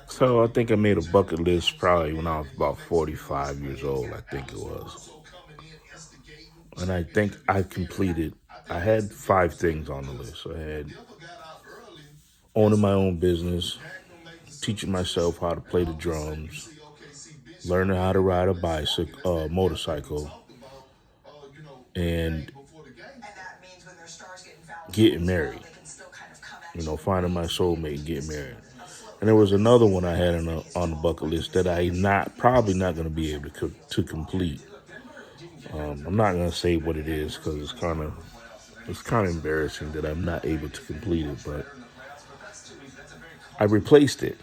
So I think I made a bucket list probably when I was about 45 years old, I think it was. And I think I completed, I had five things on the list. I had owning my own business, teaching myself how to play the drums, learning how to ride a bicycle, motorcycle, and getting married. Finding my soulmate and getting married. And there was another one I had on the bucket list that I probably not going to be able to complete. I'm not going to say what it is because it's kind of embarrassing that I'm not able to complete it. But I replaced it.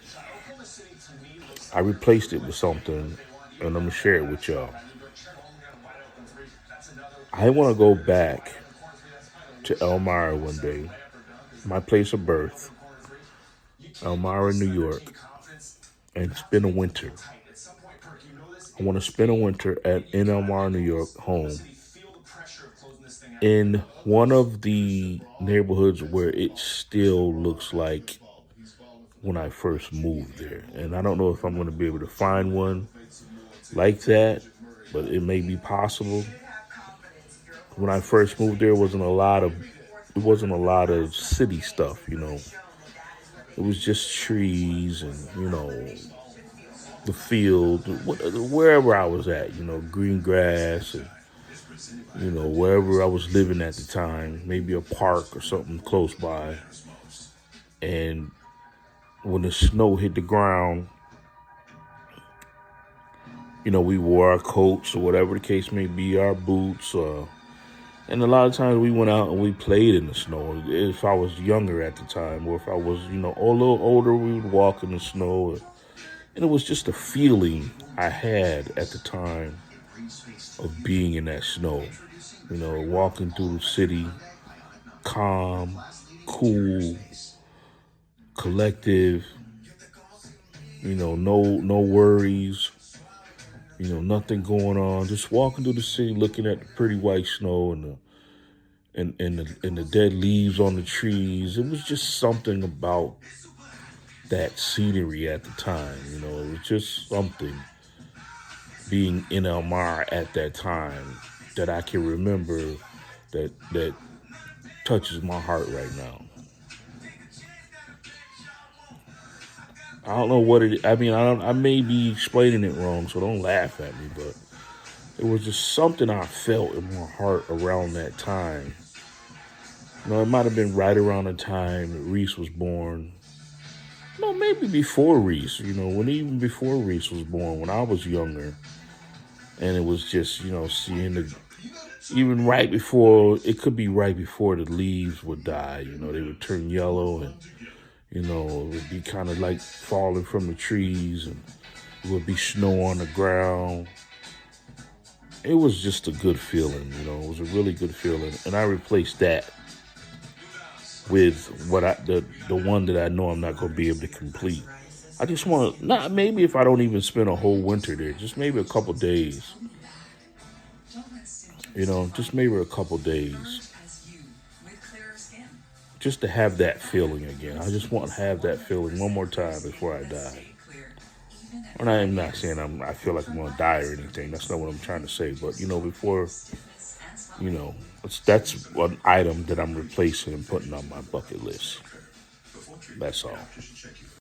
I replaced it with something, and I'm gonna share it with y'all. I want to go back to Elmira one day, my place of birth, Elmira, New York, and spend a winter. I want to spend a winter in Elmira, New York, home, in one of the neighborhoods where it still looks like when I first moved there. And I don't know if I'm going to be able to find one like that, but it may be possible. When I first moved there, it wasn't a lot of city stuff. It was just trees and the field, wherever I was at, green grass and wherever I was living at the time, maybe a park or something close by. And when the snow hit the ground, we wore our coats or whatever the case may be, our boots. And a lot of times we went out and we played in the snow. If I was younger at the time, or if I was, a little older, we would walk in the snow. And it was just a feeling I had at the time of being in that snow. Walking through the city, calm, cool, collective, no worries, nothing going on. Just walking through the city, looking at the pretty white snow and the dead leaves on the trees. It was just something about that scenery at the time. It was just something being in Elmira at that time that I can remember that touches my heart right now. I don't know what it. I mean, I may be explaining it wrong, so don't laugh at me. But it was just something I felt in my heart around that time. It might have been right around the time that Reese was born. No, maybe before Reese. Even before Reese was born, when I was younger, and it was just seeing even right before, it could be right before the leaves would die. They would turn yellow and. It would be kind of like falling from the trees, and it would be snow on the ground. It was just a good feeling, it was a really good feeling. And I replaced that with the one that I know I'm not going to be able to complete. I just want to, not maybe if I don't even spend a whole winter there, just maybe a couple days. Just maybe a couple days. Just to have that feeling again. I just want to have that feeling one more time before I die. And I am not saying I feel like I'm going to die or anything. That's not what I'm trying to say. But, before, that's an item that I'm replacing and putting on my bucket list. That's all.